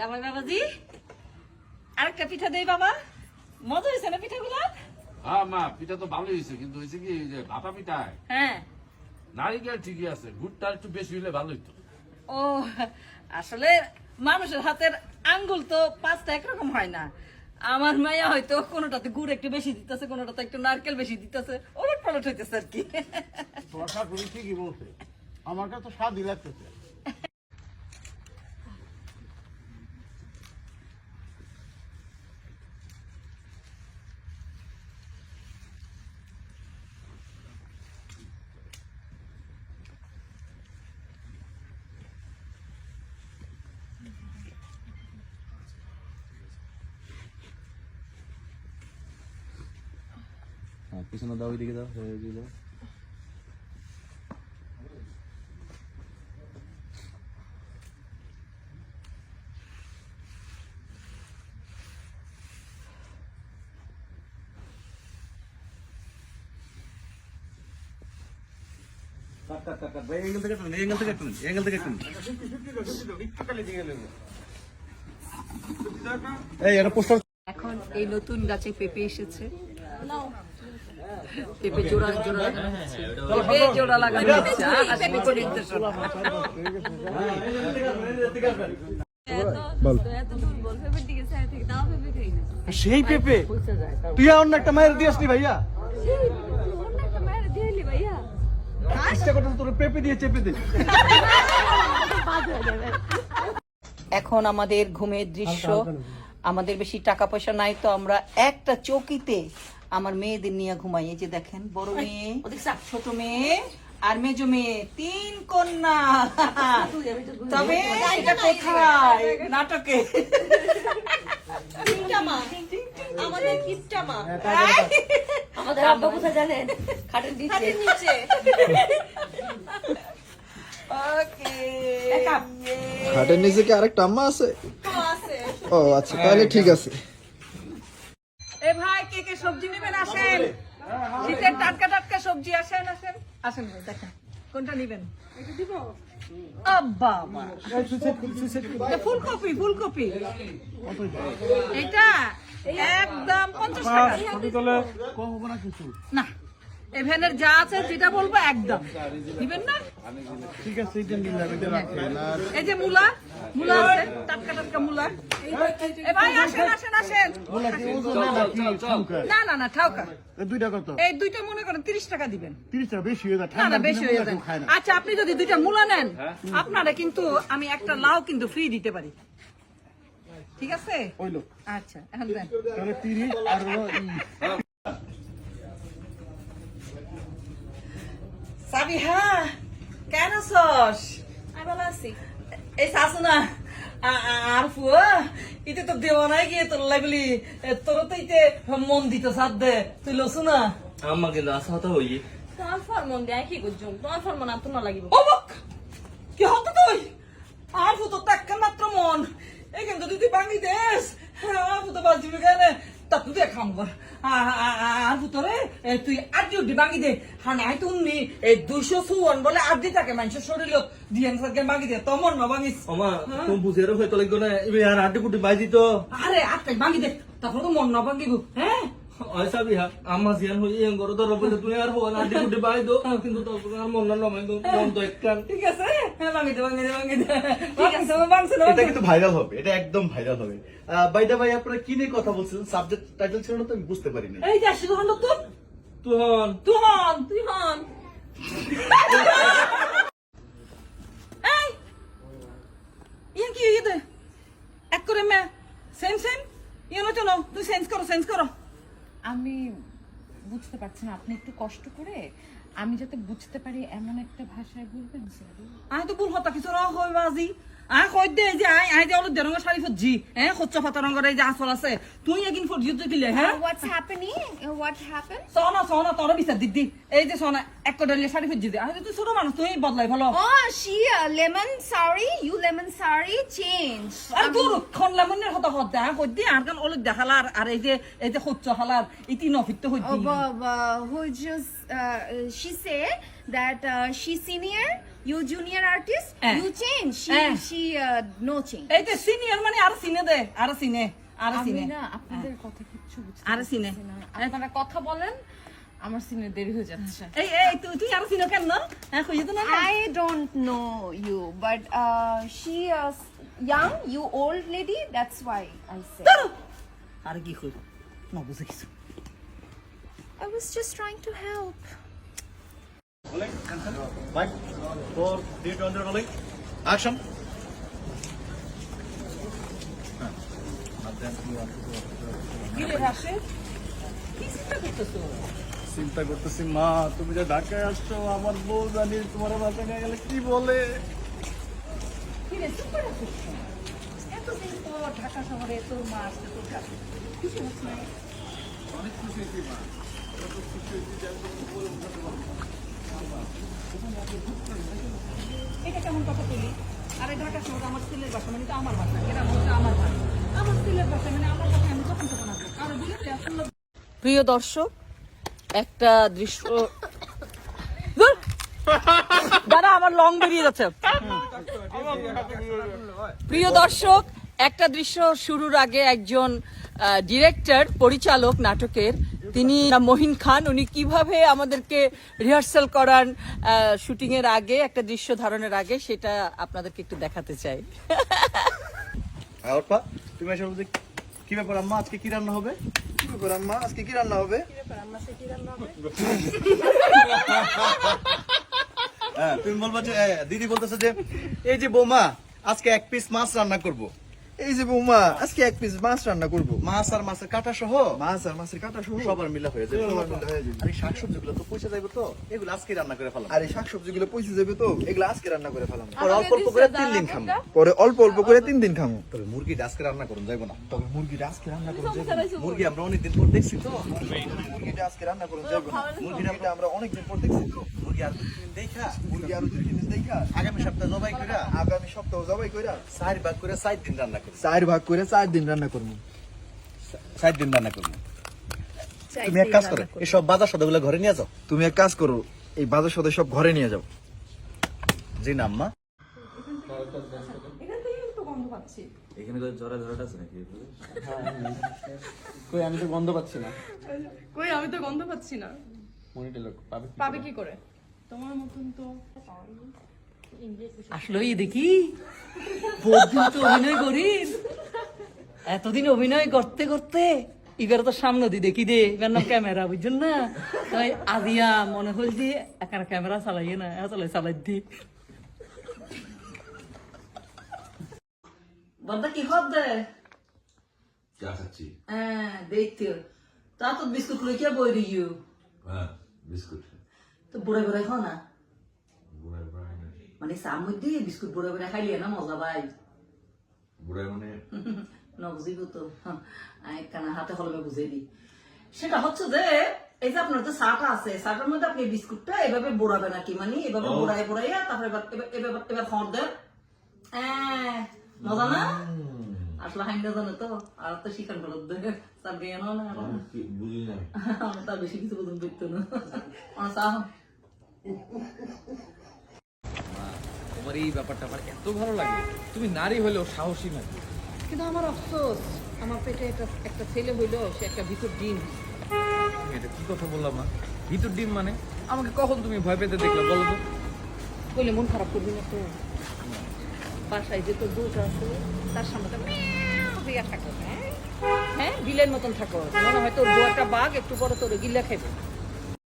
জামাই বাবাজি আরেকটা পিঠা দেই বাবা, মজা হয়েছে না পিঠাগুলো? হ্যাঁ মা, পিঠা তো ভালোই হয়েছে, কিন্তু হয়েছে কি যে ভাপা পিঠায় হ্যাঁ নারিকেল ঠিকই আছে, গুড়টা একটু বেশি হলে ভালো হইতো। ও আসলে মানুষের হাতের আঙ্গুল তো পাঁচটা একরকম হয় না। আমার মায়া হয়তো কোনোটাতে গুড় একটু বেশি দিতেছে, কোনোটাতে একটু নারকেল বেশি দিতেছে, ওলট পালট হইতেছে আর কি। তোমার শাশুড়ি ঠিকই বলছে, আমার কাছে তো স্বাদই লাগতেছে। পিছনে দাও, ওইদিকে দাও, ওইদিকে দাও। এখন এই নতুন গাছে পেঁপে এসেছে, পেঁপে জোড়া জোড়া লাগানো হচ্ছে, পেঁপে জোড়া লাগানো হচ্ছে। সেই পেঁপে তুই অন্য একটা মায়ের দিয়াসনি ভাইয়া, ইচ্ছা করতে তোর পেঁপে দিয়ে চেপে দে। এখন আমাদের ঘুমের দৃশ্য, আমাদের বেশি টাকা পয়সা নাই তো আমরা একটা চৌকিতে আমার মেয়েদের নিয়ে ঘুমাই। এই যে দেখেন, বড় মেয়ে, ছোট মেয়ে আর মেজো মেয়ে, 3 কন্যা। তবে এটা কোথায়? নাটকে। আমাদের কিপটা মা, আমাদের আব্বা কোথায় জানেন? খাটের নিচে। ওকে, খাটের নিচে কি আরেকটা আম্মা আছে? ও আচ্ছা, তাহলে ঠিক আছে। এ ভাই, কে কে সবজি নেবেন? আসেন, শীতের টাটকা টাটকা সবজি। আসেন আসেন আসেন ভাই, দেখেন কোনটা নেবেন। আব্বা ফুলকপি, ফুলকপি এটা একদম 50 টাকা। না, এভেনের যা আছে যেটা বলবো একদম দিবেন না? ঠিক আছে, এইটা নিলাম, এটা রাখেন। আর এই যে মূলা, মূলা আছে, টাটকা টাটকা মূলা। এ ভাই আসেন আসেন আসেন। বলা কি ওজন নাকি ঠুমকা? না না না, ঠাউকা। এই দুইটা কত? এই দুইটা মনে করেন 30 টাকা দিবেন। 30 টাকা বেশি হয়ে যায়, না ঠান্ডা না, বেশি হয়ে যায়। খায় না। আচ্ছা, আপনি যদি দুইটা মূলা নেন, আপনারা কিন্তু আমি একটা লাউ কিন্তু ফ্রি দিতে পারি, ঠিক আছে? হইলো, আচ্ছা, এখন দেন। তাহলে 30 আর সাবিহা, কেন আছস? আমি ভালো আছি। এই শাশু না আর ফুয়া ইতে তো দেওয়া নাই গিয়ে তোর লাগলি, তোর তো ইতে মন দিত সাথ দে, তুই লসু না আম্মা কিন্তু আসা হতা হই তোমার ফরমন দেয় কি করছুম? তোমার ফরমন আর তোমার লাগিব। অবক কি হতো তুই? আর ফুতো টাক্কা মাত্র মন এই কিন্তু তুই ভাঙি দেশ, আর ফুতো বাজিবি কেন? তা তুই খাম কর আর ফুতরে তুই আর ডিউটি ভাঙি দে। হ্যাঁ নাই তুমি এই 254 বলে আর দি থাকে মানুষের শরীর দিয়ে ভাঙি দে, তমন না ভাঙিস। আমা তুমি বুঝেরও হয়তো লাগবে না, এবার আর আড্ডি কুটি বাজি তো। আরে আটকাই ভাঙি দে, তারপর তো মন না ভাঙিব। হ্যাঁ আচ্ছা বিহা, আম্মা জিয়ান হই এং করো তো রবলে তুমি আর হো না আড্ডি কুটি বাই দো, কিন্তু তো আর মন না নমাই দো, মন তো একখান। ঠিক আছে, হ্যাঁ ভাঙি দে ভাঙি দে ভাঙি দে। ঠিক আছে, ভাঙছে না? এটা কিন্তু ভাইরাল হবে, এটা একদম ভাইরাল হবে। বাইদা ভাই, আপনারা কি নিয়ে কথা বলছিলেন? সাবজেক্ট টাইটেল ছিল না তো, আমি বুঝতে পারিনি। এই যে আসলে হন তো তুহন তুহন তুই হন এই ইয়ান কি ইয়ে দে এক করে মে সেম সেম ইয়ে না, চলো তুই চেঞ্জ করো, চেঞ্জ করো। আমি বুঝতে পারছি না, আপনি একটু কষ্ট করে আমি যাতে বুঝতে পারি এমন একটা ভাষায় বলবেন স্যার। আয় তো ভুল হতা কিছু র হই বাজি। আয় কই দে যে আয় যে অলপ রঙের শাড়ি ফজি, হ্যাঁ খচ্চা ফাতা রঙের এই যে আসল আছে, তুই একদিন ফজি তো দিলে। হ্যাঁ হোয়াটস হ্যাপেনিং? What happen? সোনা সোনা তোর বিচার দিদি, এই যে সোনা এক কডালে শাড়ি ফজি দে। আয় তুই ছোট মানুষ, তুই বদলাই ভালো। Oh, she lemon sorry, you lemon sorry change. আর দূর খন লেমনের হতা হত দে কই দে আর কান অলক দেখালার, আর এই যে খচ্চা হালার ইতি নফিত হই Who just she said that she senior You junior artist, you change. She no change. এই যে সিনিয়র মানে আর সিনে দে, আর সিনে, আর আমি সিনে। না আপনাদের কথা কিচ্ছু বুঝতে আর সিনে। পারছি না। আপনারা কথা বলেন, আমার সিনে দেরি হয়ে যাচ্ছে। এই তুই আর সিনে কেন না? হ্যাঁ কইয়ে তো না। I don't know you, but she is young, you old lady. That's why I said. আর কি কই? না বুঝে কিছু। I was just trying to help. Rolling, cancel. 5, 4, 3, 2, 1, rolling. Action. কি রে রাশেদ? কি চিন্তা করতেছো? চিন্তা করতেছি মা, তুমি যে ঢাকায় আসছো, আমার বউ জানি তোমার বাসা নিয়ে গেলে কি বলে। কি রে চুপ করে আছিস? এতদিন পর ঢাকা শহরে তোর মা আসতে তোর কাছে খুশি হচ্ছে না? অনেক খুশি হয়েছি মা। কত খুশি হয়েছি যে একদম উপরে উঠাতে পারবো। এটা কেমন কথা বলি? আরে ঢাকা শহরে আমার ছেলের বাসা মানে তো আমার বাসা, এটা হচ্ছে আমার বাসা। আমার ছেলের বাসা মানে আমার বাসা, আমি যখন তখন আসবো। আর বুঝলে আসলে প্রিয় দর্শক, একটা দৃশ্য দাদা আমার লং বেরিয়ে যাচ্ছে। প্রিয় দর্শক, একটা দৃশ্য শুরুর আগে একজন ডিরেক্টর, পরিচালক নাটকের, তিনি মহিন খান, উনি কিভাবে আমাদেরকে রিহার্সাল করান শুটিং এর আগে, একটা দৃশ্য ধারণের আগে, সেটা আপনাদেরকে একটু দেখাতে চাই। অর্পা, তুমি এসে বলতে কি ব্যাপার আম্মা, আজকে কি রান্না হবে? কি ব্যাপার আম্মা, আজকে কি রান্না হবে? হ্যাঁ, তুমি বলবা যে দিদি বলতেছে যে এই যে বৌমা আজকে 1 পিস মাছ রান্না করব। এই যে বৌমা আজকে 1 পিস মাছ রান্না করবো। মাছ আর মাছের কাটা সহ, মাছ আর মাছের কাটা সহ সবার মিলা হয়ে যাবে। সবার মিলে হয়ে যাবে। আর এই শাকসবজিগুলো তো পয়সা যাবে, তো এগুলো আজকে রান্না করে ফেলাম। আর এই শাকসবজি গুলো পয়সা যাবে, তো এগুলো আজকে রান্না করে ফেলাম। পরে অল্প অল্প করে 3 দিন খাবো। পরে অল্প অল্প করে 3 দিন খাবো। তবে মুরগিটা আজকে রান্না করুন যাইবো না। তবে মুরগিটা আজকে রান্না করে যাবো। মুরগি আমরা অনেকদিন পর দেখছি তো, মুরগিটা আজকে রান্না করে যাবো না। মুরগিটা আমরা অনেকদিন পর দেখছি তো। মুরগি আর 2 দিন দেখা মুরগি আরো 2 দিন দেখা আগামী সপ্তাহে জবাই করে আগামী সপ্তাহ জবাই কইরা 4 ভাগ করে 4 দিন রান্না করব। 4 ভাগ করে 4 দিন রান্না করবো। 4 দিন রান্না করব। তুমি এক কাজ করো, এসব বাজার সদাগুলো ঘরে নিয়ে যাও। তুমি এক কাজ করো, এই বাজার সদাই সব ঘরে নিয়ে যাও। জি না আম্মা? এখানে তো জরা জরাটা আছে নাকি? কই আমি তো গন্ধ পাচ্ছি না। কই আমি তো গন্ধ পাচ্ছি না। মনিটর লোক পাবে কি? পাবে কি করে? তোমার মতন তো আসলে দেখি বহুদিন তো অভিনয় করি, এতদিন অভিনয় করতে করতে এবার তো সামনে দি দেখি দে, এবার নাম ক্যামেরা, বুঝছেন না? তাই আজিয়া মনে হল যে একার ক্যামেরা চালাইয়ে না, চালাই দি বন্ধা কি হবে? চা খাচ্ছি। হ্যাঁ দেখতে তা তো বিস্কুট লই কে বই দিও, হ্যাঁ বিস্কুট। তো বুড়ে বুড়ে খাও না, বুড়াই বুড়াই না। মানে চার মধ্যে বিস্কুট বুড়ে বুড়ে খাইলে না মজা ভাই। বুড়াই মানে নবুঝিব তো, কানা হাতে কলমে বুঝে দি। সেটা হচ্ছে যে এই যে আপনার যে চাটা আছে, চাটার মধ্যে আপনি বিস্কুটটা এভাবে বোড়াবে নাকি, মানে এভাবে বোড়াই বোড়াইয়া তারপরে এবার খড় দেন। মজা না? আসলে হাইন্ডা জানে তো, আর তো শিখান ফেরত দেয় চাপ গিয়ে না, বুঝি না। আমার তার বেশি কিছু বুঝুন করতো না। আমার চা তোমার এই ব্যাপারটা আমার এত ভালো লাগে, তুমি নারী হলেও সাহসী নারী। কিন্তু আমার আফসোস, আমার পেটে একটা ছেলে হইলো, সে একটা ভিতর ডিম। তুমি এটা কি কথা বললাম না? ভিতর ডিম মানে? আমাকে কখন তুমি ভয় পেতে দেখলে বলো তো? বলে মন খারাপ করবি না তো? বাসায় যে তোর দুধ আছে তার সামনে তো মিয়াও দিয়া থাকো, হ্যাঁ বিলের মতন থাকো, মনে হয় তোর বউ একটা বাঘ, একটু পরে তোর গিল্লা খাইবে।